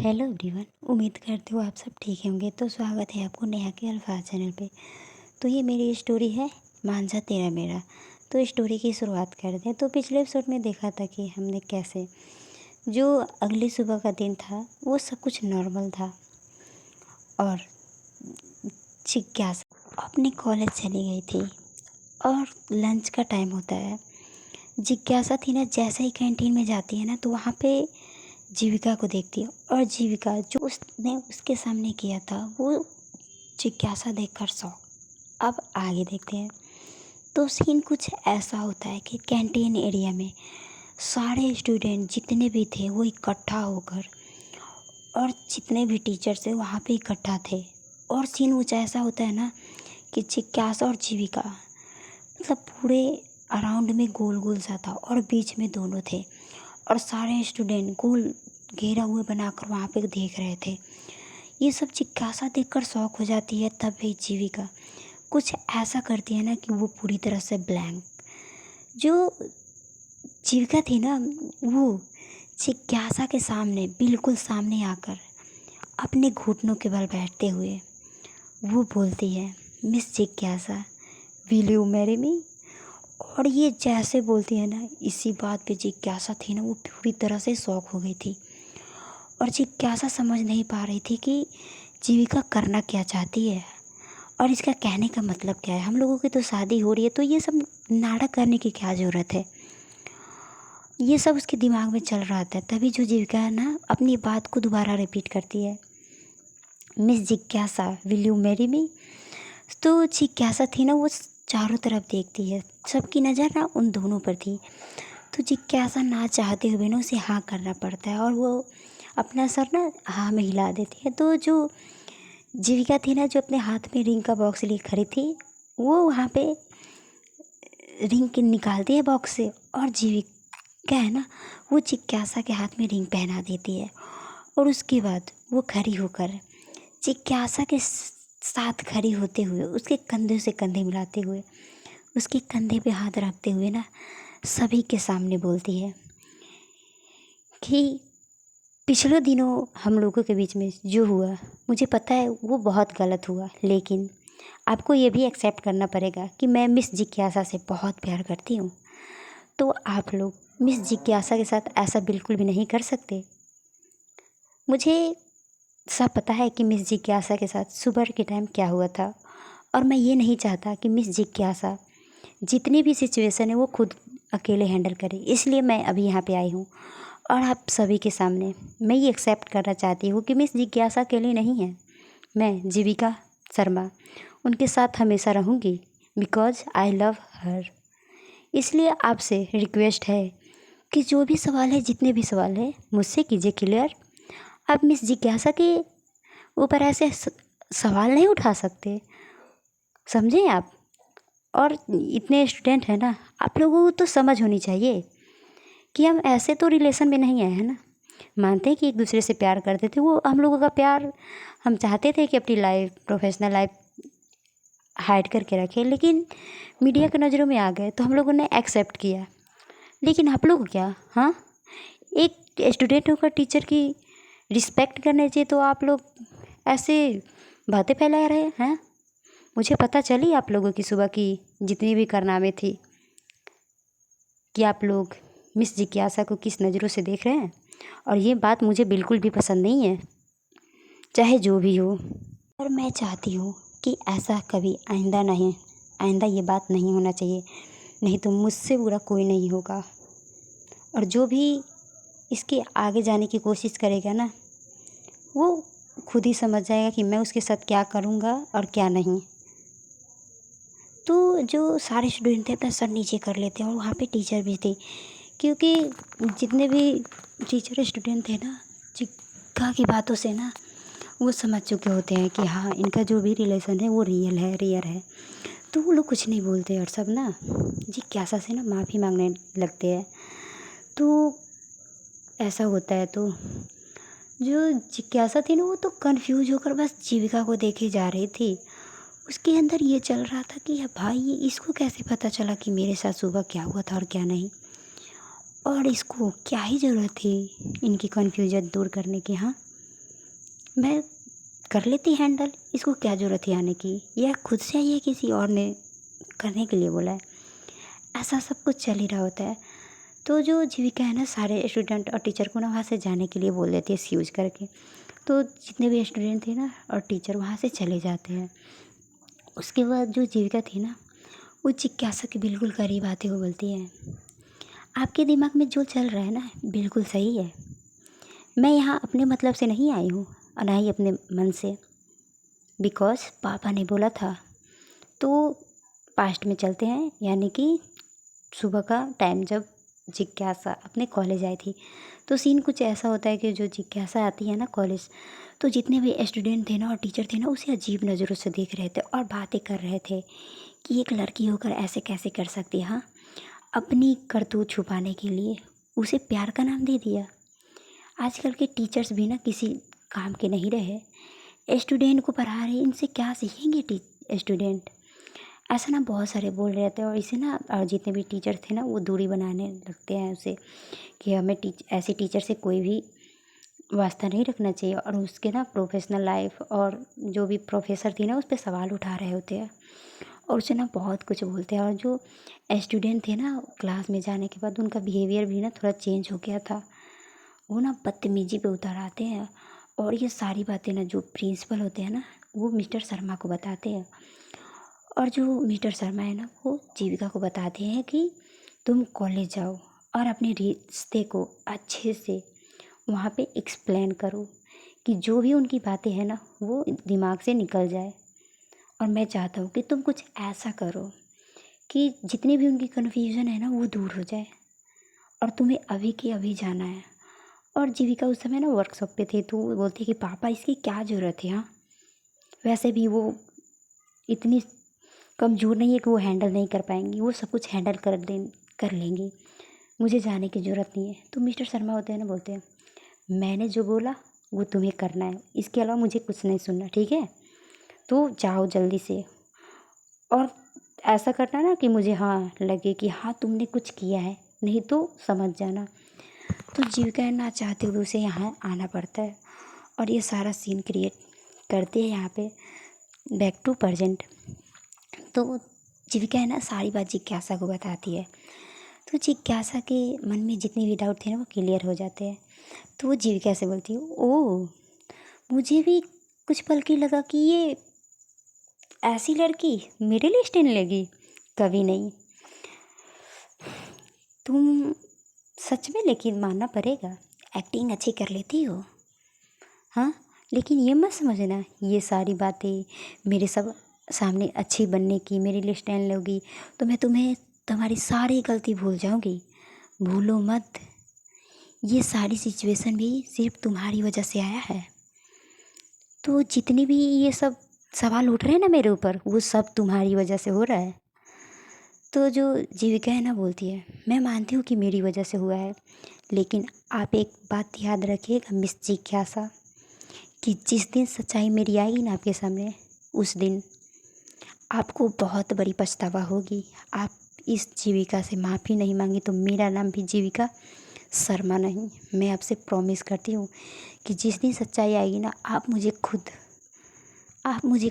Hello everyone. उम्मीद करती हूँ आप सब ठीक होंगे। तो स्वागत है आपको नेहा के अल्फाज चैनल पे। तो ये मेरी स्टोरी है मांझा तेरा मेरा। तो स्टोरी की शुरुआत करते हैं। तो पिछले एपिसोड में देखा था कि हमने कैसे जो अगली सुबह का दिन था वो सब कुछ नॉर्मल था और जिज्ञासा अपने कॉलेज चली गई थी और लंच का टाइम होता है। जिज्ञासा थी ना, जैसे ही कैंटीन में जाती है ना तो वहाँ पे जीविका को देखती है और जीविका जो उसने उसके सामने किया था वो जिज्ञासा देखकर शौक। अब आगे देखते हैं। तो सीन कुछ ऐसा होता है कि कैंटीन एरिया में सारे स्टूडेंट जितने भी थे वो इकट्ठा होकर और जितने भी टीचर्स थे वहाँ पे इकट्ठा थे। और सीन कुछ ऐसा होता है ना कि जिज्ञासा और जीविका मतलब पूरे अराउंड में गोल गोल सा था और बीच में दोनों थे और सारे स्टूडेंट गोल घेरा हुए बनाकर वहाँ पे देख रहे थे। ये सब जिज्ञासा देखकर शौक हो जाती है। तब भी जीविका कुछ ऐसा करती है ना कि वो पूरी तरह से ब्लैंक। जो जीविका थी ना वो जिज्ञासा के सामने बिल्कुल सामने आकर अपने घुटनों के बल बैठते हुए वो बोलती है, मिस जिज्ञासा, विल यू मैरी मी। और ये जैसे बोलती है ना, इसी बात पे जिज्ञासा थी ना वो पूरी तरह से शौक हो गई थी और जिज्ञासा समझ नहीं पा रही थी कि जीविका करना क्या चाहती है और इसका कहने का मतलब क्या है। हम लोगों की तो शादी हो रही है तो ये सब नाटक करने की क्या ज़रूरत है। ये सब उसके दिमाग में चल रहा था। तभी जो जीविका है ना अपनी बात को दोबारा रिपीट करती है, मिस जिज्ञासा, विल यू मैरी मी। तो जिज्ञासा थी ना वो चारों तरफ देखती है, सबकी नज़र ना उन दोनों पर थी। तो जिज्ञासा ना चाहते हुए ना उसे हाँ करना पड़ता है और वो अपना सर ना हाँ में हिला देती है। तो जो जीविका थी ना जो अपने हाथ में रिंग का बॉक्स लिए खड़ी थी वो वहाँ पे रिंग के निकालती है बॉक्स से और जीविका है ना वो जिज्ञासा के हाथ में रिंग पहना देती है। और उसके बाद वो खड़ी होकर जिज्ञासा के साथ खड़ी होते हुए उसके कंधे से कंधे मिलाते हुए उसके कंधे पे हाथ रखते हुए ना सभी के सामने बोलती है कि पिछले दिनों हम लोगों के बीच में जो हुआ मुझे पता है वो बहुत गलत हुआ, लेकिन आपको ये भी एक्सेप्ट करना पड़ेगा कि मैं मिस जिज्ञासा से बहुत प्यार करती हूँ। तो आप लोग मिस जिज्ञासा के साथ ऐसा बिल्कुल भी नहीं कर सकते। मुझे सब पता है कि मिस जिज्ञासा के साथ सुबह के टाइम क्या हुआ था और मैं ये नहीं चाहता कि मिस जिज्ञासा जितनी भी सिचुएशन है वो खुद अकेले हैंडल करे। इसलिए मैं अभी यहाँ पे आई हूँ और आप सभी के सामने मैं ये एक्सेप्ट करना चाहती हूँ कि मिस जिज्ञासा अकेली नहीं है। मैं जीविका शर्मा उनके साथ हमेशा रहूँगी बिकॉज आई लव हर। इसलिए आपसे रिक्वेस्ट है कि जो भी सवाल है, जितने भी सवाल है मुझसे कीजिए क्लियर। आप मिस जिज्ञासा के ऊपर ऐसे सवाल नहीं उठा सकते, समझें आप। और इतने स्टूडेंट हैं ना, आप लोगों को तो समझ होनी चाहिए कि हम ऐसे तो रिलेशन में नहीं आए हैं ना। मानते हैं कि एक दूसरे से प्यार करते थे, वो हम लोगों का प्यार हम चाहते थे कि अपनी लाइफ, प्रोफेशनल लाइफ हाइड करके रखें, लेकिन मीडिया की नज़रों में आ गए तो हम लोगों ने एक्सेप्ट किया। लेकिन आप लोग क्या, हाँ, एक स्टूडेंट होकर टीचर की रिस्पेक्ट करने चाहिए तो आप लोग ऐसे बातें फैला रहे हैं। मुझे पता चली आप लोगों की सुबह की जितनी भी कारनामे थी कि आप लोग मिस जिज्ञासा को किस नज़रों से देख रहे हैं, और ये बात मुझे बिल्कुल भी पसंद नहीं है, चाहे जो भी हो। और मैं चाहती हूँ कि ऐसा कभी आइंदा ये बात नहीं होना चाहिए, नहीं तो मुझसे बुरा कोई नहीं होगा। और जो भी इसके आगे जाने की कोशिश करेगा ना वो खुद ही समझ जाएगा कि मैं उसके साथ क्या करूँगा और क्या नहीं। तो जो सारे स्टूडेंट थे अपना सर नीचे कर लेते हैं और वहाँ पे टीचर भी थे, क्योंकि जितने भी टीचर स्टूडेंट थे ना जिज्ञा की बातों से ना वो समझ चुके होते हैं कि हाँ इनका जो भी रिलेशन है वो रियल है। तो वो लोग कुछ नहीं बोलते और सब ना जिज्ञासा से ना माफ़ी मांगने लगते हैं। तो ऐसा होता है। तो जो जिज्ञासा थी ना वो तो कंफ्यूज होकर बस जीविका को देखे जा रही थी। उसके अंदर ये चल रहा था कि भाई ये इसको कैसे पता चला कि मेरे साथ सुबह क्या हुआ था और क्या नहीं, और इसको क्या ही ज़रूरत थी इनकी कन्फ्यूजन दूर करने की। हाँ, मैं कर लेती हैंडल, इसको क्या ज़रूरत है आने की, या खुद से आई है किसी और ने करने के लिए बोला है। ऐसा सब कुछ चल ही रहा होता है। तो जो जीविका है ना, सारे स्टूडेंट और टीचर को ना वहाँ से जाने के लिए बोल देती है एक्सक्यूज़ करके। तो जितने भी स्टूडेंट थे ना और टीचर वहाँ से चले जाते हैं। उसके बाद जो जीविका थी ना, वो जिज्ञासा के बिल्कुल करीब आते हुए बोलती है, आपके दिमाग में जो चल रहा है ना बिल्कुल सही है। मैं यहाँ अपने मतलब से नहीं आई हूँ और ना ही अपने मन से, बिकॉज़ पापा ने बोला था। तो पास्ट में चलते हैं, यानी कि सुबह का टाइम जब जिज्ञासा अपने कॉलेज आई थी। तो सीन कुछ ऐसा होता है कि जो जिज्ञासा आती है ना कॉलेज, तो जितने भी स्टूडेंट थे ना और टीचर थे ना, उसे अजीब नज़रों से देख रहे थे और बातें कर रहे थे कि एक लड़की होकर ऐसे कैसे कर सकती है। हाँ, अपनी करतूत छुपाने के लिए उसे प्यार का नाम दे दिया। आजकल के टीचर्स भी ना किसी काम के नहीं रहे। स्टूडेंट को पढ़ा रहे, इनसे क्या सीखेंगे स्टूडेंट। ऐसा ना बहुत सारे बोल रहे थे और इसे ना जितने भी टीचर थे ना वो दूरी बनाने लगते हैं उसे, कि हमें ऐसे टीचर से कोई भी वास्ता नहीं रखना चाहिए। और उसके ना प्रोफेशनल लाइफ और जो भी प्रोफेसर थी ना उस पर सवाल उठा रहे होते हैं और उसे ना बहुत कुछ बोलते हैं। और जो स्टूडेंट थे ना क्लास में जाने के बाद उनका बिहेवियर भी ना थोड़ा चेंज हो गया था। वो ना बदतमीजी पे उतर आते हैं और ये सारी बातें ना जो प्रिंसिपल होते हैं ना वो मिस्टर शर्मा को बताते हैं। और जो मिस्टर शर्मा है ना वो जीविका को बताते हैं कि तुम कॉलेज जाओ और अपने रिश्ते को अच्छे से वहाँ पे एक्सप्लेन करो, कि जो भी उनकी बातें हैं ना वो दिमाग से निकल जाए। और मैं चाहता हूँ कि तुम कुछ ऐसा करो कि जितनी भी उनकी कन्फ्यूज़न है ना वो दूर हो जाए, और तुम्हें अभी के अभी जाना है। और जीविका उस समय ना वर्कशॉप पे थी, तो वो बोलती है कि पापा इसकी क्या ज़रूरत है। हाँ, वैसे भी वो इतनी कमज़ोर नहीं है कि वो हैंडल नहीं कर पाएंगी, वो सब कुछ हैंडल कर लेंगी, मुझे जाने की ज़रूरत नहीं है। तो मिस्टर शर्मा होते हैं ना, बोलते हैं मैंने जो बोला वो तुम्हें करना है, इसके अलावा मुझे कुछ नहीं सुनना, ठीक है। तो जाओ जल्दी से, और ऐसा करना ना कि मुझे हाँ लगे कि हाँ तुमने कुछ किया है, नहीं तो समझ जाना। तो जीविका ना चाहते हुए उसे यहाँ आना पड़ता है और ये सारा सीन क्रिएट करते हैं यहाँ पे। Back to present. तो जीविका है ना सारी बात जिज्ञासा को बताती है। तो जिज्ञासा के मन में जितने भी डाउट थे ना वो क्लियर हो जाते हैं। तो वो जीविका से बोलती है, ओह, मुझे भी कुछ पल के लगा कि ये ऐसी लड़की मेरे लिए स्टैंड लेगी, कभी नहीं। तुम सच में, लेकिन मानना पड़ेगा एक्टिंग अच्छी कर लेती हो। हाँ, लेकिन ये मत समझना ये सारी बातें मेरे सब सामने अच्छी बनने की मेरे लिए स्टैंड लोगी तो मैं तुम्हें तुम्हारी सारी गलती भूल जाऊंगी। भूलो मत, ये सारी सिचुएशन भी सिर्फ तुम्हारी वजह से आया है। तो जितनी भी ये सब सवाल उठ रहे हैं ना मेरे ऊपर, वो सब तुम्हारी वजह से हो रहा है। तो जो जीविका है ना बोलती है, मैं मानती हूँ कि मेरी वजह से हुआ है, लेकिन आप एक बात याद रखिएगा मिस जिज्ञासा, कि जिस दिन सच्चाई मेरी आएगी ना आपके सामने, उस दिन आपको बहुत बड़ी पछतावा होगी। आप इस जीविका से माफ़ी नहीं मांगी तो मेरा नाम भी जीविका शर्मा नहीं। मैं आपसे प्रॉमिस करती हूँ कि जिस दिन सच्चाई आएगी ना आप मुझे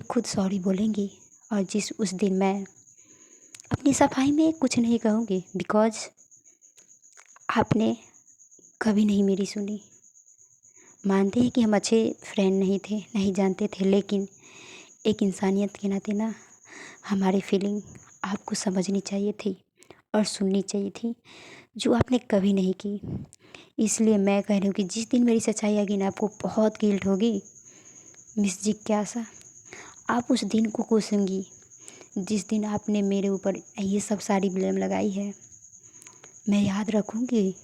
खुद सॉरी बोलेंगी। और उस दिन मैं अपनी सफाई में कुछ नहीं कहूँगी, बिकॉज़ आपने कभी नहीं मेरी सुनी। मानते हैं कि हम अच्छे फ्रेंड नहीं थे, नहीं जानते थे, लेकिन एक इंसानियत के नाते ना हमारी फीलिंग आपको समझनी चाहिए थी और सुननी चाहिए थी, जो आपने कभी नहीं की। इसलिए मैं कह रही हूँ कि जिस दिन मेरी सच्चाई आएगी ना आपको बहुत गिल्ट होगी मिस जिज्ञासा। आप उस दिन को कोसेंगी जिस दिन आपने मेरे ऊपर ये सब सारी ब्लेम लगाई है। मैं याद रखूँगी,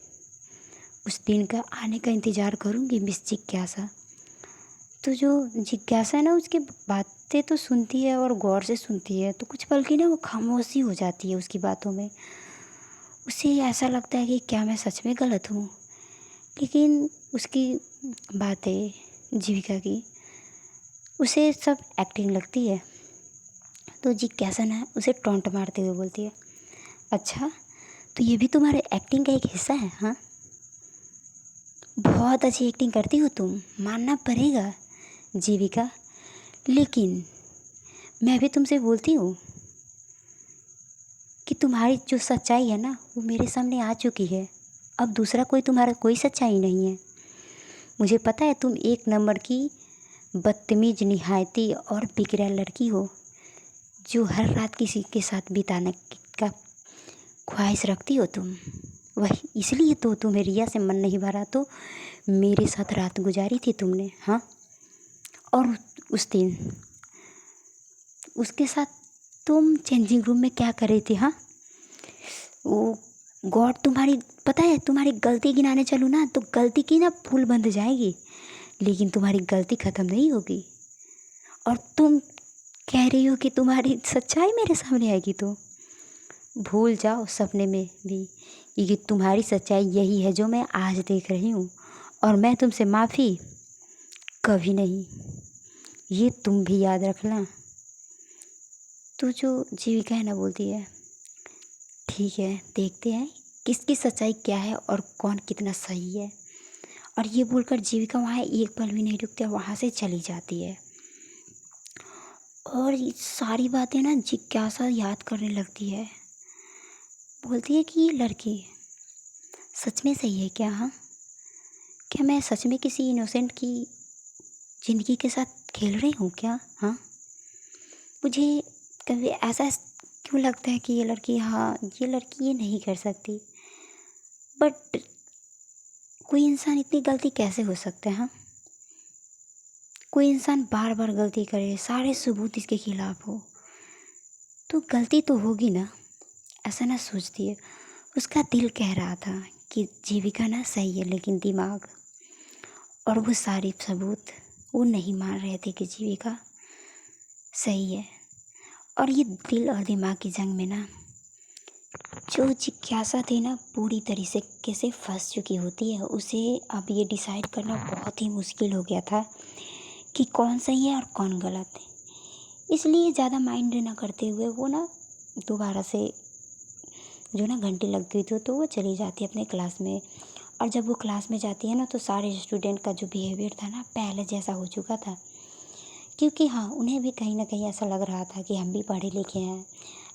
उस दिन का आने का इंतज़ार करूँगी मिस जिज्ञासा। तो जो जिज्ञासा है ना उसकी बातें तो सुनती है और गौर से सुनती है, तो कुछ पल की ना वो खामोशी हो जाती है उसकी बातों में। उसे ऐसा लगता है कि क्या मैं सच में गलत हूँ, लेकिन उसकी बातें जीविका की उसे सब एक्टिंग लगती है। तो जिज्ञासा ना उसे टोंट मारते हुए बोलती है, अच्छा तो ये भी तुम्हारे एक्टिंग का एक हिस्सा है। हाँ, बहुत अच्छी एक्टिंग करती हो तुम, मानना पड़ेगा। जीविका, लेकिन मैं भी तुमसे बोलती हूँ कि तुम्हारी जो सच्चाई है ना वो मेरे सामने आ चुकी है। अब दूसरा कोई तुम्हारा कोई सच्चाई नहीं है। मुझे पता है तुम एक नंबर की बदतमीज, निहायती और बिगड़ैल लड़की हो, जो हर रात किसी के साथ बिताने का ख्वाहिश रखती हो तुम। वही इसलिए तो तुम्हें रिया से मन नहीं भरा तो मेरे साथ रात गुजारी थी तुमने, हाँ। और उस दिन उसके साथ तुम चेंजिंग रूम में क्या कर रही थी, हाँ। वो गॉड, तुम्हारी पता है तुम्हारी गलती गिनाने चलूँ ना तो गलती की ना फूल बंद जाएगी, लेकिन तुम्हारी गलती ख़त्म नहीं होगी। और तुम कह रही हो कि तुम्हारी सच्चाई मेरे सामने आएगी, तो भूल जाओ सपने में भी, क्योंकि तुम्हारी सच्चाई यही है जो मैं आज देख रही हूँ। और मैं तुमसे माफ़ी कभी नहीं, ये तुम भी याद रखना। तो जो जीविका है ना बोलती है, ठीक है देखते हैं किसकी सच्चाई क्या है और कौन कितना सही है। और ये बोलकर जीविका वहाँ एक पल भी नहीं रुकती और वहाँ से चली जाती है। और ये सारी बातें ना जिज्ञासा याद करने लगती है। बोलती है कि ये लड़की सच में सही है क्या, हाँ। क्या मैं सच में किसी इनोसेंट की ज़िंदगी के साथ खेल रही हूँ क्या, हाँ। मुझे कभी ऐसा क्यों लगता है कि ये लड़की, हाँ ये लड़की ये नहीं कर सकती। बट कोई इंसान इतनी गलती कैसे हो सकता है, हाँ। कोई इंसान बार बार गलती करे, सारे सबूत इसके खिलाफ हो, तो गलती तो होगी ना, ऐसा ना सोचती है। उसका दिल कह रहा था कि जीविका ना सही है, लेकिन दिमाग और वो सारे सबूत वो नहीं मान रहे थे कि जीविका सही है। और ये दिल और दिमाग की जंग में ना जो जिज्ञासा थी ना पूरी तरीके से कैसे फंस चुकी होती है, उसे अब ये डिसाइड करना बहुत ही मुश्किल हो गया था कि कौन सही है और कौन गलत है। इसलिए ज़्यादा माइंड ना करते हुए वो ना दोबारा से जो ना घंटी लग गई थी तो वो चली जाती है अपने क्लास में। और जब वो क्लास में जाती है ना तो सारे स्टूडेंट का जो बिहेवियर था ना पहले जैसा हो चुका था, क्योंकि हाँ उन्हें भी कहीं ना कहीं ऐसा लग रहा था कि हम भी पढ़े लिखे हैं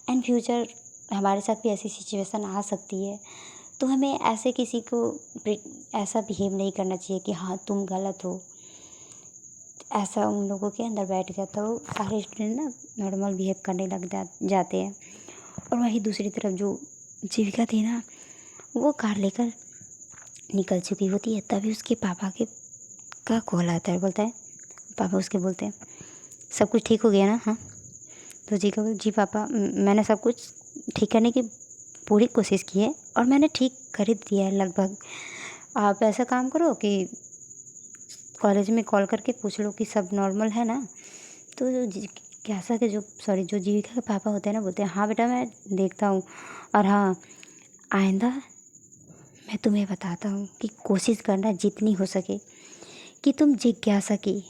एंड फ्यूचर हमारे साथ भी ऐसी सिचुएशन आ सकती है, तो हमें ऐसे किसी को ऐसा बिहेव नहीं करना चाहिए कि हाँ तुम गलत हो। ऐसा उन लोगों के अंदर बैठ गया तो सारे स्टूडेंट ना नॉर्मल बिहेव करने लग जाते हैं। और वहीं दूसरी तरफ जो जीविका थी ना वो कार लेकर निकल चुकी होती है, तभी उसके पापा के का कॉल आता है। बोलता है, पापा उसके बोलते हैं सब कुछ ठीक हो गया ना, हाँ। तो जी का जी पापा, मैंने सब कुछ ठीक करने की पूरी कोशिश की है और मैंने ठीक कर ही दिया है लगभग। आप ऐसा काम करो कि कॉलेज में कॉल करके पूछ लो कि सब नॉर्मल है ना। तो जो जिज्ञासा के जो जीविका के पापा होते हैं ना बोलते हैं हाँ बेटा मैं देखता हूँ, और हाँ आइंदा मैं तुम्हें बताता हूँ कि कोशिश करना जितनी हो सके कि तुम जिज्ञासा की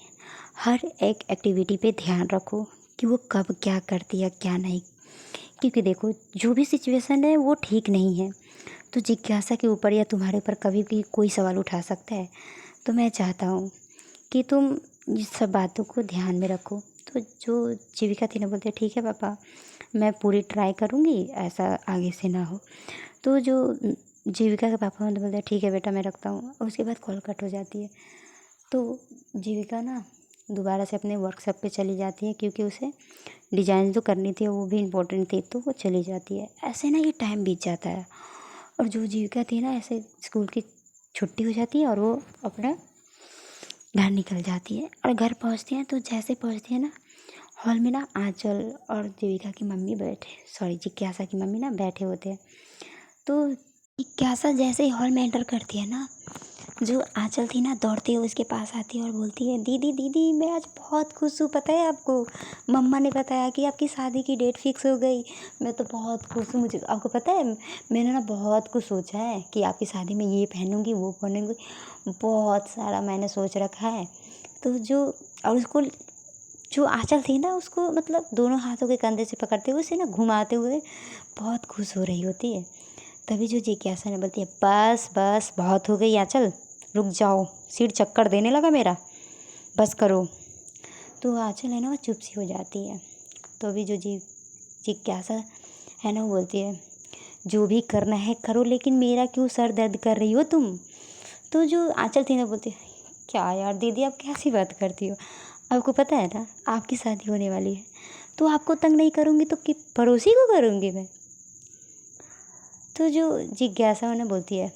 हर एक एक्टिविटी पे ध्यान रखो कि वो कब क्या करती है क्या नहीं। क्योंकि देखो जो भी सिचुएशन है वो ठीक नहीं है, तो जिज्ञासा के ऊपर या तुम्हारे ऊपर कभी भी कोई सवाल उठा सकता है। तो मैं चाहता हूँ कि तुम इस सब बातों को ध्यान में रखो। तो जो जीविका थी ना बोलते ठीक है पापा मैं पूरी ट्राई करूँगी ऐसा आगे से ना हो। तो जो जीविका के पापा मतलब बोलते ठीक है बेटा मैं रखता हूँ, और उसके बाद कॉल कट हो जाती है। तो जीविका ना दोबारा से अपने वर्कशॉप पे चली जाती है, क्योंकि उसे डिज़ाइन जो करनी थी वो भी इम्पोर्टेंट थी, तो वो चली जाती है। ऐसे ना ये टाइम बीत जाता है और जो जीविका थी ना ऐसे स्कूल की छुट्टी हो जाती है और वो अपना घर निकल जाती है। और घर पहुंचती है तो जैसे पहुंचती है ना हॉल में ना आंचल और जीविका की मम्मी जिज्ञासा की मम्मी ना बैठे होते हैं। तो जिज्ञासा जैसे ही हॉल में एंटर करती है ना, जो आंचल थी ना दौड़ती हुई उसके पास आती है और बोलती है दीदी दीदी मैं आज बहुत खुश हूँ, पता है आपको मम्मा ने बताया कि आपकी शादी की डेट फिक्स हो गई। मैं तो बहुत खुश हूँ, मुझे आपको पता है मैंने ना बहुत कुछ सोचा है कि आपकी शादी में ये पहनूंगी वो पहनूंगी, बहुत सारा मैंने सोच रखा है। तो जो और उसको जो आंचल थी ना उसको मतलब दोनों हाथों के कंधे से पकड़ते हुए उसे ना घुमाते हुए बहुत खुश हो रही होती है। तभी जो जिज्ञासा ने बोलती है बस बस बहुत हो गई आंचल, रुक जाओ, सिर चक्कर देने लगा मेरा, बस करो। तो आँचल है ना वो चुप सी हो जाती है। तो अभी जो जिज्ञासा है ना वो बोलती है, जो भी करना है करो, लेकिन मेरा क्यों सर दर्द कर रही हो तुम। तो जो आँचल थी ना बोलती है, क्या यार दीदी आप कैसी बात करती हो, आपको पता है ना आपकी शादी होने वाली है, तो आपको तंग नहीं करूँगी तो कि पड़ोसी को करूँगी मैं। तो जो जिज्ञासा उन्हें बोलती है,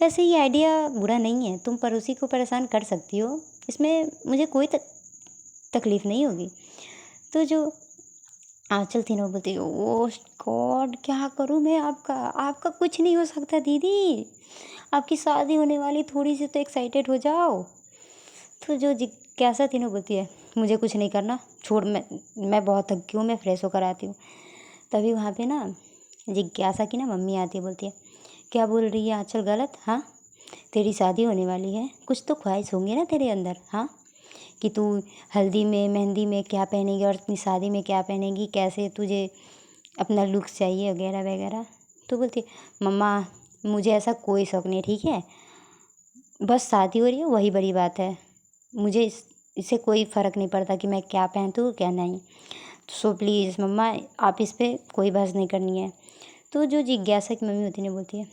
वैसे ये आइडिया बुरा नहीं है, तुम पड़ोसी को परेशान कर सकती हो, इसमें मुझे कोई तकलीफ़ नहीं होगी। तो जो आँचल थी ना वो बोलती है, ओह गॉड क्या करूँ मैं, आपका आपका कुछ नहीं हो सकता दीदी, आपकी शादी होने वाली, थोड़ी सी तो एक्साइटेड हो जाओ। तो जो जिज्ञासा थी ना वो बोलती है, मुझे कुछ नहीं करना, छोड़, मैं बहुत थक गई हूँ, मैं फ्रेश होकर आती हूँ। तभी वहाँ पे ना जिज्ञासा की ना मम्मी आती है, बोलती है, क्या बोल रही है आँचल गलत, हाँ तेरी शादी होने वाली है, कुछ तो ख्वाहिश होंगी ना तेरे अंदर, हाँ कि तू हल्दी में मेहंदी में क्या पहनेगी और अपनी शादी में क्या पहनेगी, कैसे तुझे अपना लुक चाहिए वगैरह वगैरह। तो बोलती है, मम्मा मुझे ऐसा कोई शौक़ नहीं है, ठीक है, बस शादी हो रही है वही बड़ी बात है, मुझे इससे कोई फ़र्क नहीं पड़ता कि मैं क्या पहनूँ क्या नहीं। सो प्लीज़ मम्मा आप इस पर कोई बहस नहीं करनी है। तो जो जिज्ञासा की मम्मी होती है बोलती है,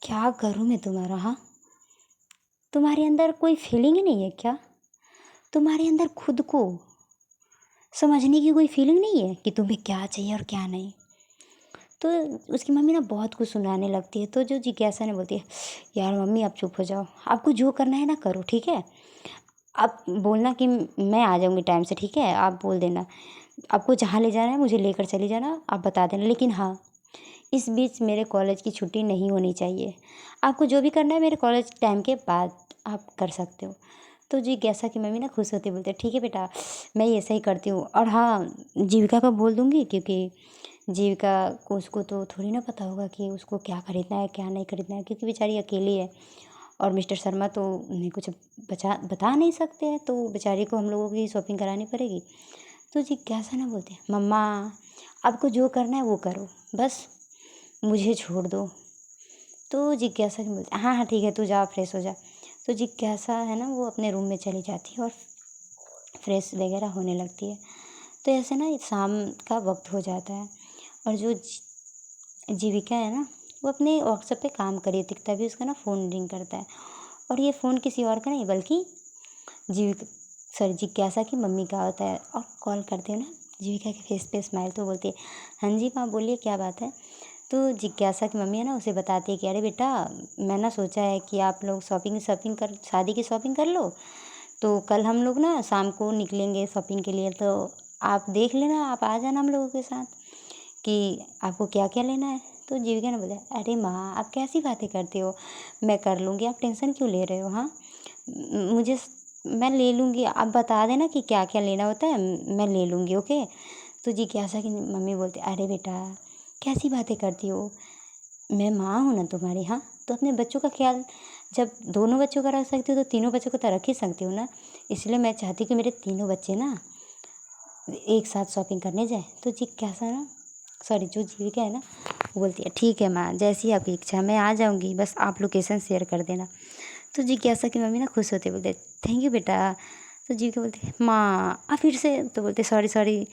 क्या करूँ मैं तुम्हारा, हाँ तुम्हारे अंदर कोई फीलिंग ही नहीं है क्या, तुम्हारे अंदर खुद को समझने की कोई फीलिंग नहीं है कि तुम्हें क्या चाहिए और क्या नहीं। तो उसकी मम्मी ना बहुत कुछ सुनाने लगती है। तो जो जिज्ञासा ने बोलती है, यार मम्मी आप चुप हो जाओ, आपको जो करना है ना करो, ठीक है, आप बोलना कि मैं आ जाऊँगी टाइम से, ठीक है, आप बोल देना आपको जहाँ ले जाना है मुझे लेकर चली जाना, आप बता देना, लेकिन हाँ इस बीच मेरे कॉलेज की छुट्टी नहीं होनी चाहिए, आपको जो भी करना है मेरे कॉलेज टाइम के बाद आप कर सकते हो। तो जिज्ञासा की मम्मी ना खुश होती बोलते, ठीक है बेटा मैं ऐसा ही करती हूँ, और हाँ जीविका को बोल दूँगी, क्योंकि जीविका को उसको तो थोड़ी ना पता होगा कि उसको क्या खरीदना है क्या नहीं खरीदना है, क्योंकि बेचारी अकेली है और मिस्टर शर्मा तो उन्हें कुछ बता नहीं सकते हैं, तो बेचारी को हम लोगों की शॉपिंग करानी पड़ेगी। तो जिज्ञासा ना बोलते हैं, मम्मा आपको जो करना है वो करो, बस मुझे छोड़ दो। तो जिज्ञासा भी बोलती, हाँ हाँ ठीक है तू जा फ्रेश हो जा। तो जिज्ञासा है ना वो अपने रूम में चली जाती है और फ्रेश वगैरह होने लगती है। तो ऐसे ना शाम का वक्त हो जाता है और जो जीविका है ना वो अपने वर्कशॉप पे काम कर रही थी, तभी उसका ना फ़ोन रिंग करता है, और ये फ़ोन किसी और का नहीं बल्कि जीविका जिज्ञासा की मम्मी का होता है। और कॉल करते हैं ना जीविका के फेस पे स्माइल, तो बोलती है, हाँ जी माँ बोलिए क्या बात है। तो जिज्ञासा की मम्मी है ना उसे बताती है कि अरे बेटा मैं ना सोचा है कि आप लोग शॉपिंग कर शादी की शॉपिंग कर लो, तो कल हम लोग ना शाम को निकलेंगे शॉपिंग के लिए, तो आप देख लेना, आप आ जाना हम लोगों के साथ कि आपको क्या क्या लेना है। तो जीविका ने बोला, अरे माँ आप कैसी बातें करते हो, मैं कर लूँगी, आप टेंशन क्यों ले रहे हो, हाँ मुझे मैं ले लूँगी, आप बता देना कि क्या क्या लेना होता है मैं ले लूँगी, ओके। तो जिज्ञासा की मम्मी बोलती, अरे बेटा कैसी बातें करती हो, मैं माँ हूँ ना तुम्हारी, हाँ तो अपने बच्चों का ख्याल जब दोनों बच्चों का रख सकती हो तो तीनों बच्चों को तो रख ही सकती हूँ ना, इसलिए मैं चाहती हूँ कि मेरे तीनों बच्चे ना एक साथ शॉपिंग करने जाए। तो जिज्ञासा ना सॉरी जो जीविका है ना वो बोलती है, ठीक है माँ जैसी आपकी इच्छा, मैं आ जाऊँगी, बस आप लोकेशन शेयर कर देना। तो जिज्ञासा की मम्मी ना खुश होते बोलते, थैंक यू बेटा। तो जीविका बोलती है, माँ आप फिर से, तो बोलते सॉरी सॉरी।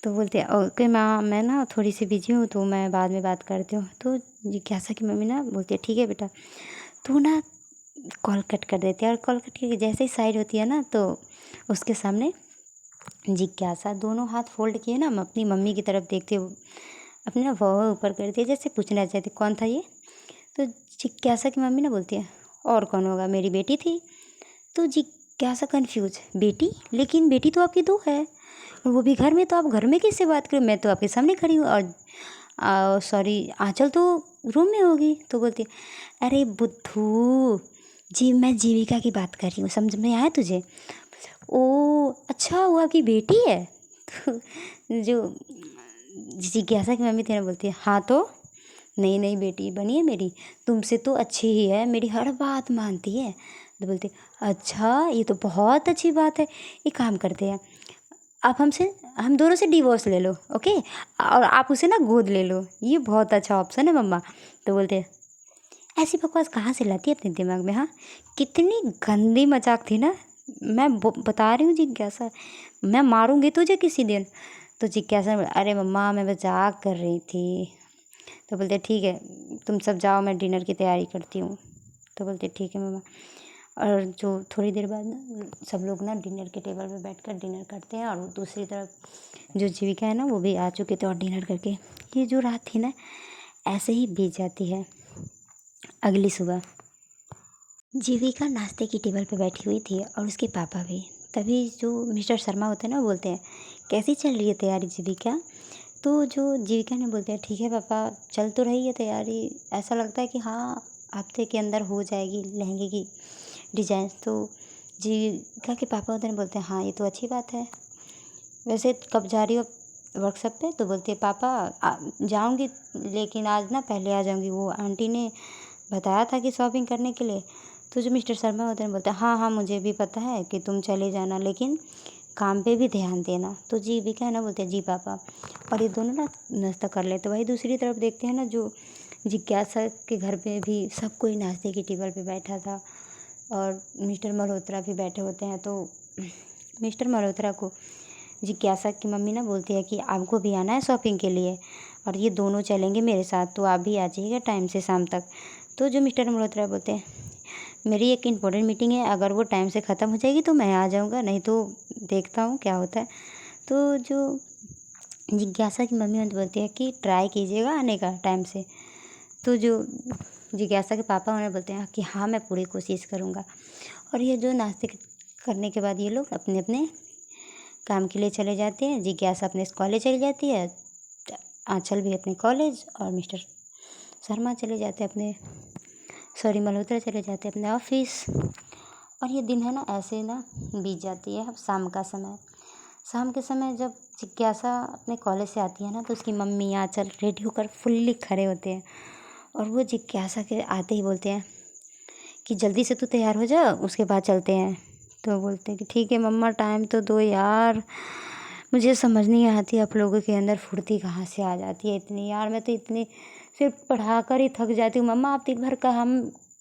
तो बोलते ओके माँ मैं ना थोड़ी सी बिजी हूँ तो मैं बाद में बात करती हूँ। तो जिज्ञासा की मम्मी ना बोलती है, ठीक है बेटा। तो ना कॉल कट कर देती है, और कॉल कट करके जैसे ही साइड होती है ना तो उसके सामने जिज्ञासा दोनों हाथ फोल्ड किए ना अपनी मम्मी की तरफ देखते हुए अपने ना वह ऊपर करती है, जैसे पूछना चाहती कौन था ये। तो जिज्ञासा की मम्मी ना बोलती है, और कौन होगा, मेरी बेटी थी। तो जिज्ञासा कंफ्यूज, बेटी, लेकिन बेटी तो आपकी दो है, और वो भी घर में, तो आप घर में किससे बात करें, मैं तो आपके सामने खड़ी हूँ, और सॉरी आंचल तो रूम में होगी। तो बोलती है, अरे बुद्धू जी मैं जीविका की बात कर रही हूँ, समझ में आया तुझे, ओ अच्छा वो आपकी बेटी है। तो जो जिज्ञासा की मम्मी तेरा बोलती है, हाँ तो नहीं नहीं बेटी बनी है मेरी, तुमसे तो अच्छी ही है, मेरी हर बात मानती है। तो बोलती अच्छा ये तो बहुत अच्छी बात है, एक काम करते हैं आप हम दोनों से डिवोर्स ले लो, ओके, और आप उसे ना गोद ले लो, ये बहुत अच्छा ऑप्शन है मम्मा। तो बोलते हैं, ऐसी बकवास कहाँ से लाती है अपने दिमाग में, हाँ कितनी गंदी मजाक थी ना मैं बता रही हूँ जिज्ञासा, मैं मारूंगी तुझे किसी दिन। तो जिज्ञासा अरे मम्मा मैं मजाक कर रही थी। तो बोलते ठीक है तुम सब जाओ, मैं डिनर की तैयारी करती हूँ। तो बोलते ठीक है मम्मा। और जो थोड़ी देर बाद ना सब लोग ना डिनर के टेबल पे बैठकर डिनर करते हैं, और दूसरी तरफ जो जीविका है ना वो भी आ चुके थे और डिनर करके। ये जो रात थी ना ऐसे ही बीत जाती है। अगली सुबह जीविका नाश्ते की टेबल पे बैठी हुई थी और उसके पापा भी। तभी जो मिस्टर शर्मा होते हैं ना बोलते हैं कैसी चल रही है तैयारी जीविका। तो जो जीविका ने बोलते हैं ठीक है पापा चल तो रही है तैयारी, ऐसा लगता है कि हाँ हफ्ते के अंदर हो जाएगी लहंगे की डिजाइन। तो जीविका के पापा होते हैं बोलते हैं हाँ ये तो अच्छी बात है, वैसे कब जा रही हो वर्कशॉप पे। तो बोलती है पापा जाऊंगी लेकिन आज ना पहले आ जाऊंगी, वो आंटी ने बताया था कि शॉपिंग करने के लिए। तो जो मिस्टर शर्मा होते हैं बोलते हैं हाँ हाँ मुझे भी पता है कि तुम चले जाना लेकिन काम पे भी ध्यान देना। तो जीविका है ना बोलते हैं जी पापा। और ये दोनों ना नाश्ता कर लेते। वही दूसरी तरफ देखते हैं ना जो जिज्ञासा के घर पे भी सब कोई नाश्ते की टेबल पे बैठा था और मिस्टर मल्होत्रा भी बैठे होते हैं। तो मिस्टर मल्होत्रा को जिज्ञासा की मम्मी ना बोलती है कि आपको भी आना है शॉपिंग के लिए और ये दोनों चलेंगे मेरे साथ, तो आप भी आ जाइएगा टाइम से शाम तक। तो जो मिस्टर मल्होत्रा बोलते हैं मेरी एक इम्पोर्टेंट मीटिंग है, अगर वो टाइम से ख़त्म हो जाएगी तो मैं आ जाऊँगा, नहीं तो देखता हूँ क्या होता है। तो जो जिज्ञासा की मम्मी बोलती है कि ट्राई कीजिएगा आने का टाइम से। तो जो जिज्ञासा के पापा उन्हें बोलते हैं कि हाँ मैं पूरी कोशिश करूँगा। और ये जो नाश्ते करने के बाद ये लोग अपने अपने काम के लिए चले जाते हैं। जिज्ञासा अपने कॉलेज चली जाती है, आंचल भी अपने कॉलेज, और मिस्टर शर्मा चले जाते हैं अपने मल्होत्रा चले जाते हैं अपने ऑफिस। और ये दिन है ना ऐसे ना बीत जाती है। अब शाम का समय, शाम के समय जब जिज्ञासा अपने कॉलेज से आती है ना तो उसकी मम्मी आंचल रेडी होकर फुल्ली खड़े होते हैं और वो जिज्ञासा के आते ही बोलते हैं कि जल्दी से तू तैयार हो जा उसके बाद चलते हैं। तो बोलते हैं कि ठीक है मम्मा टाइम तो दो यार, मुझे समझ नहीं आती आप लोगों के अंदर फुर्ती कहाँ से आ जाती है इतनी। यार मैं तो इतनी सिर्फ पढ़ा कर ही थक जाती हूँ मम्मा, आप दिन भर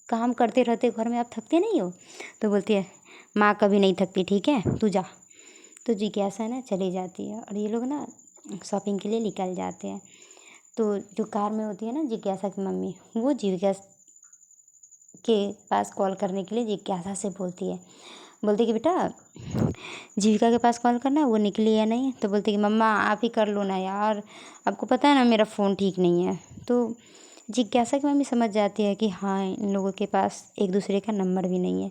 काम करते रहते हो घर में, आप थकते नहीं हो। तो बोलती है माँ कभी नहीं थकती, ठीक है तू जा। तो जिज्ञासा ना चली जाती है और ये लोग ना शॉपिंग के लिए निकल जाते हैं। तो जो कार में होती है ना जिज्ञासा की मम्मी, वो जीविका के पास कॉल करने के लिए जिज्ञासा से बोलती है, बोलती कि बेटा जीविका के पास कॉल करना है, वो निकली है नहीं। तो बोलती कि मम्मा आप ही कर लो ना यार, आपको पता है ना मेरा फ़ोन ठीक नहीं है। तो जिज्ञासा की मम्मी समझ जाती है कि हाँ इन लोगों के पास एक दूसरे का नंबर भी नहीं है,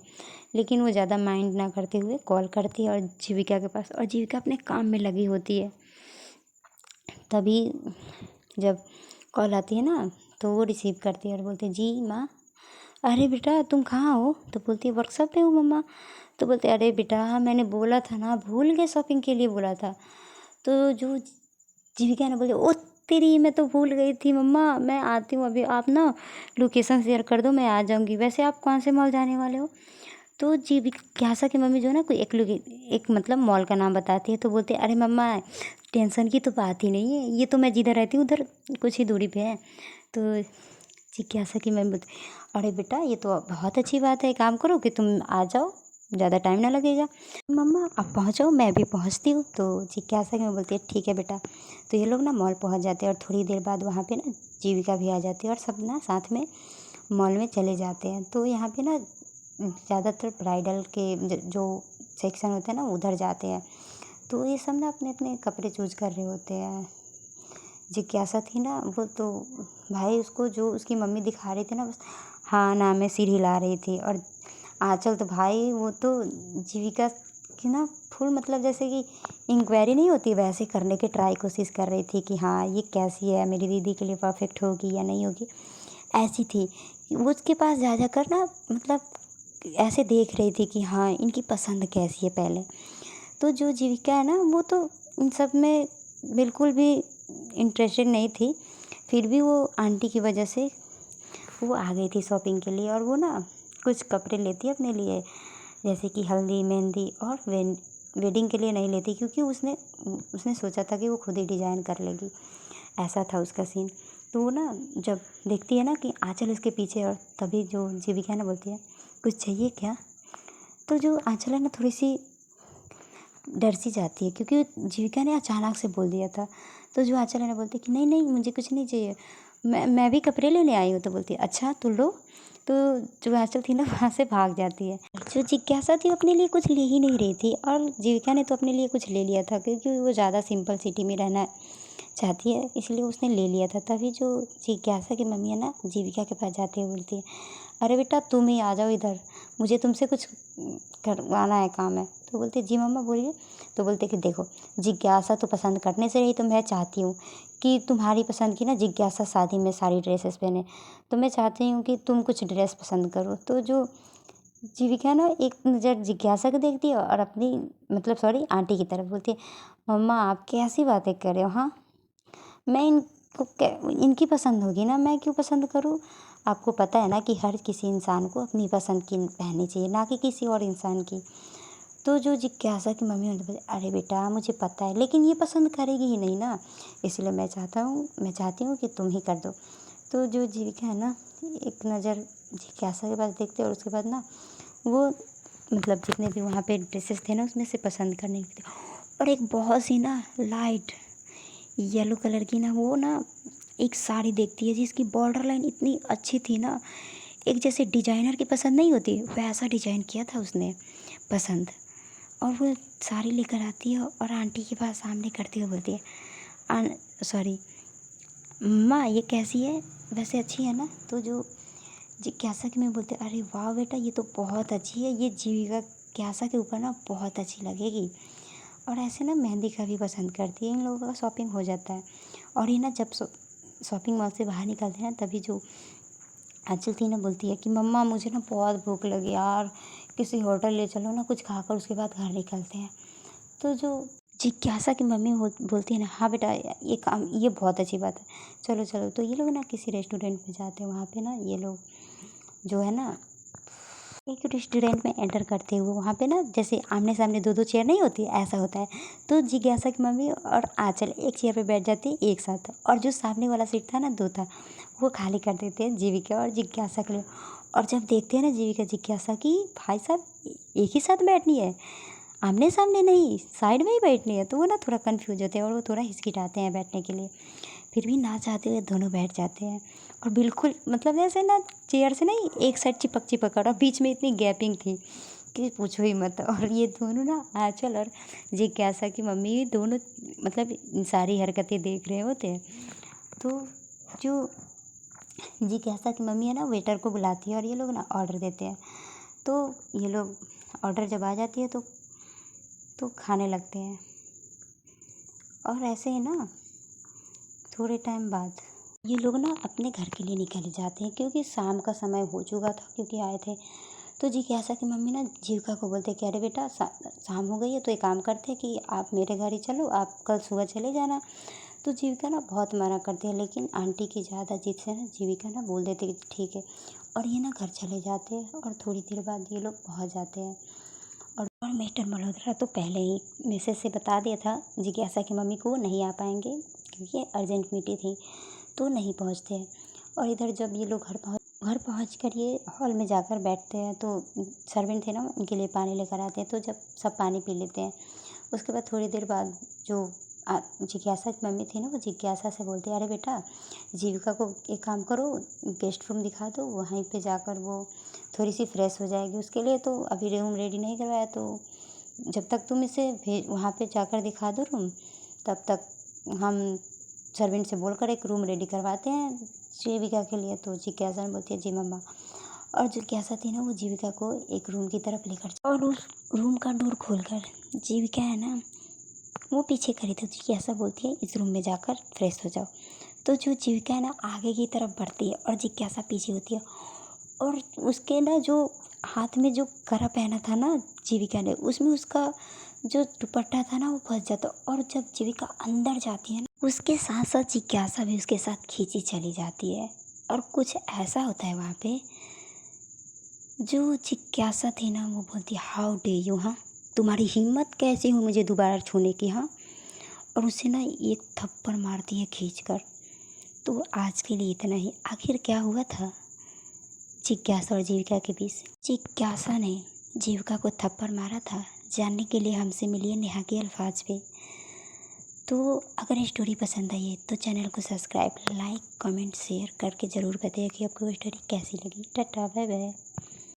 लेकिन वो ज़्यादा माइंड ना करते हुए कॉल करती है और जीविका के पास, और जीविका अपने काम में लगी होती है। तभी जब कॉल आती है ना तो वो रिसीव करती है और बोलती है जी माँ। अरे बेटा तुम कहाँ हो। तो बोलती है वर्कशॉप पे हूँ मम्मा। तो बोलते अरे बेटा मैंने बोला था ना, भूल गए शॉपिंग के लिए बोला था। तो जो जीविका ने बोली ओ तेरी, मैं तो भूल गई थी मम्मा, मैं आती हूँ अभी, आप ना लोकेशन शेयर कर दो मैं आ जाऊँगी। वैसे आप कौन से मॉल जाने वाले हो। तो जिज्ञासा की मम्मी जो है ना कोई एक मतलब मॉल का नाम बताती है। तो बोलते अरे मम्मा टेंशन की तो बात ही नहीं है, ये तो मैं जिधर रहती हूँ उधर कुछ ही दूरी पे है। तो जिज्ञासा की मम्मी बोलती अरे बेटा ये तो बहुत अच्छी बात है, काम करो कि तुम आ जाओ, ज़्यादा टाइम ना लगेगा। मम्मा आप पहुँचो मैं भी पहुँचती हूँ। तो जिज्ञासा की मम्मी बोलती है ठीक है बेटा। तो ये लोग ना मॉल पहुँच जाते हैं और थोड़ी देर बाद वहाँ पे ना जीविका भी आ जाती है और सब ना साथ में मॉल में चले जाते हैं। तो यहाँ पे ना ज़्यादातर ब्राइडल के जो सेक्शन होते हैं ना उधर जाते हैं। तो ये सब ना अपने अपने कपड़े चूज कर रहे होते हैं। जिज्ञासा थी ना वो तो भाई उसको जो उसकी मम्मी दिखा रही थी ना बस हाँ ना में सिर हिला रही थी। और आंचल तो भाई वो तो जीविका की ना फुल मतलब जैसे कि इंक्वायरी नहीं होती वैसे करने की कोशिश कर रही थी कि हाँ ये कैसी है, मेरी दीदी के लिए परफेक्ट होगी या नहीं होगी, ऐसी थी। वो उसके पास जा जा कर ना मतलब ऐसे देख रही थी कि हाँ इनकी पसंद कैसी है पहले। तो जो जीविका है ना वो तो इन सब में बिल्कुल भी इंटरेस्टेड नहीं थी, फिर भी वो आंटी की वजह से वो आ गई थी शॉपिंग के लिए। और वो ना कुछ कपड़े लेती है अपने लिए, जैसे कि हल्दी मेहंदी, और वेडिंग के लिए नहीं लेती क्योंकि उसने सोचा था कि वो खुद ही डिज़ाइन कर लेगी, ऐसा था उसका सीन। तो वो ना जब देखती है ना कि आंचल उसके पीछे, और तभी जो जीविका ना बोलती है कुछ चाहिए क्या। तो जो आँचल है ना थोड़ी-सी डर सी जाती है, क्योंकि जीविका ने अचानक से बोल दिया था। तो जो आँचल है ना बोलती है कि नहीं, नहीं मुझे कुछ नहीं चाहिए, मैं भी कपड़े लेने आई हूँ। तो बोलती है अच्छा तो लो। तो जो आँचल थी ना वहाँ से भाग जाती है। जो जिज्ञासा थी वो अपने लिए कुछ ले ही नहीं रही थी, और जीविका ने तो अपने लिए कुछ ले लिया था, क्योंकि वो ज़्यादा सिंपल सिटी में रहना चाहती है, इसलिए उसने ले लिया था। तभी जो जिज्ञासा की मम्मी है ना जीविका के पास जाती है, बोलती है अरे बेटा तुम ही आ जाओ इधर, मुझे तुमसे कुछ करवाना है, काम है। तो बोलती है जी मम्मा बोलिए। तो बोलते कि देखो जिज्ञासा तो पसंद करने से रही, तो मैं चाहती हूँ कि तुम्हारी पसंद की ना जिज्ञासा शादी में सारी ड्रेसेस पहने, तो मैं चाहती हूँ कि तुम कुछ ड्रेस पसंद करो। तो जो जीविका ना एक नज़र जिज्ञासा को देखती है और अपनी मतलब सॉरी आंटी की तरफ बोलती है मम्मा आप कैसी बातें कर रहे हो, हाँ मैं इनकी पसंद होगी ना, मैं क्यों पसंद करूँ। आपको पता है ना कि हर किसी इंसान को अपनी पसंद की पहननी चाहिए, ना कि किसी और इंसान की। तो जो जिज्ञासा की मम्मी उन्हें बोली अरे बेटा मुझे पता है, लेकिन ये पसंद करेगी ही नहीं ना, इसलिए मैं चाहती हूँ कि तुम ही कर दो। तो जो जीविका है ना एक नज़र जिज्ञासा के पास देखते और उसके बाद ना वो मतलब जितने भी वहाँ पे ड्रेसेस थे ना उसमें से पसंद करने लगती, और एक बहुत सी ना लाइट येलो कलर की ना वो ना एक साड़ी देखती है जिसकी बॉर्डर लाइन इतनी अच्छी थी ना, एक जैसे डिजाइनर की पसंद नहीं होती वैसा डिजाइन किया था उसने पसंद। और वो साड़ी लेकर आती है और आंटी के पास सामने करती हुए बोलती है सॉरी माँ ये कैसी है, वैसे अच्छी है ना। तो जो जिज्ञासा की मैं बोलती अरे वाह बेटा ये तो बहुत अच्छी है, ये जिज्ञासा के ऊपर ना बहुत अच्छी लगेगी। और ऐसे ना मेहंदी का भी पसंद करती है, इन लोगों का शॉपिंग हो जाता है। और ये ना जब शॉपिंग मॉल से बाहर निकलते हैं तभी जो आंचल थी ना बोलती है कि मम्मा मुझे ना बहुत भूख लगी यार, किसी होटल ले चलो ना, कुछ खाकर उसके बाद घर निकलते हैं। तो जो जिज्ञासा की मम्मी बोलती है ना हाँ बेटा ये काम ये बहुत अच्छी बात है, चलो चलो। तो ये लोग ना किसी रेस्टोरेंट में जाते हैं, वहाँ पे ना ये लोग जो है ना एक रेस्टोरेंट में एंटर करते हुए वहाँ पे ना जैसे आमने सामने दो दो चेयर नहीं होती ऐसा होता है। तो जिज्ञासा की मम्मी और आंचल एक चेयर पे बैठ जाती है एक साथ, और जो सामने वाला सीट था ना दो था वो खाली कर देते हैं जीविका और जिज्ञासा के लिए। और जब देखते हैं ना जीविका जिज्ञासा की भाई साहब एक ही साथ बैठनी है, आमने सामने नहीं साइड में ही बैठनी है, तो वो ना थोड़ा कन्फ्यूज होते हैं और वो थोड़ा हिचकिचाते हैं बैठने के लिए। फिर भी ना चाहते हुए दोनों बैठ जाते हैं, और बिल्कुल मतलब जैसे ना चेयर से नहीं एक साइड चिपक चिपक और बीच में इतनी गैपिंग थी कि पूछो ही मत। और ये दोनों ना आंचल और जिज्ञासा की मम्मी दोनों मतलब सारी हरकतें देख रहे होते हैं। तो जो जिज्ञासा की मम्मी है ना वेटर को बुलाती है और ये लोग ना ऑर्डर देते हैं। तो ये लोग ऑर्डर जब आ जाती है तो खाने लगते हैं। और ऐसे ही ना थोड़े टाइम बाद ये लोग ना अपने घर के लिए निकल जाते हैं, क्योंकि शाम का समय हो चुका था क्योंकि आए थे। तो जिज्ञासा की मम्मी ना जीविका को बोलते कि अरे बेटा शाम हो गई है, तो एक काम करते हैं कि आप मेरे घर ही चलो, आप कल सुबह चले जाना। तो जीविका ना बहुत मना करती है, लेकिन आंटी की ज़्यादा जिद से ना जीविका ना बोल देती कि ठीक है। और ये ना घर चले जाते हैं और थोड़ी देर बाद ये लोग पहुँच जाते हैं। और मिस्टर मल्होत्रा तो पहले ही मैसेज से बता दिया था जिज्ञासा की मम्मी को वो नहीं आ पाएंगे, क्योंकि अर्जेंट मीटिंग थी तो नहीं पहुंचते हैं। और इधर जब ये लोग घर पहुँच कर ये हॉल में जाकर बैठते हैं तो सर्वेंट थे ना उनके लिए पानी लेकर आते हैं। तो जब सब पानी पी लेते हैं उसके बाद थोड़ी देर बाद जो जिज्ञासा की मम्मी थी ना वो जिज्ञासा से बोलती है अरे बेटा जीविका को एक काम करो गेस्ट रूम दिखा दो, वहीं पे जाकर वो थोड़ी सी फ्रेश हो जाएगी, उसके लिए तो अभी रूम रेडी नहीं करवाया, तो जब तक तुम इसे वहाँ पे जाकर दिखा दो रूम तब तक हम सर्वेंट से बोलकर एक रूम रेडी करवाते हैं जीविका के लिए। तो जिज्ञासा बोलती है जी मम्मा। और जिज्ञासा थी ना वो जीविका को एक रूम की तरफ लेकर और उस रूम का डोर खोलकर जीविका है ना वो पीछे खड़ी थी, जिज्ञासा बोलती है इस रूम में जाकर फ्रेश हो जाओ। तो जो जीविका है ना आगे की तरफ बढ़ती है और जिज्ञासा पीछे होती है, और उसके ना जो हाथ में जो कड़ा पहना था ना जीविका ने उसमें उसका जो दुपट्टा था ना वो फंस जाता। और जब जीविका अंदर जाती है ना उसके साथ साथ जिज्ञासा भी उसके साथ खींची चली जाती है। और कुछ ऐसा होता है वहाँ पे जो जिज्ञासा थी ना वो बोलती है हाउ डे यू, हाँ तुम्हारी हिम्मत कैसी हो मुझे दोबारा छूने की, हाँ। और उसे ना एक थप्पड़ मारती है खींच कर। तो आज के लिए इतना ही। आखिर क्या हुआ था जिज्ञासा और जीविका के बीच? जिज्ञासा ने जीविका को थप्पड़ मारा था, जानने के लिए हमसे मिलिए नेहा के अल्फाज पे। तो अगर ये स्टोरी पसंद आई है तो चैनल को सब्सक्राइब, लाइक, कमेंट, शेयर करके ज़रूर बताइए कि आपको वो स्टोरी कैसी लगी। Tata, bye bye.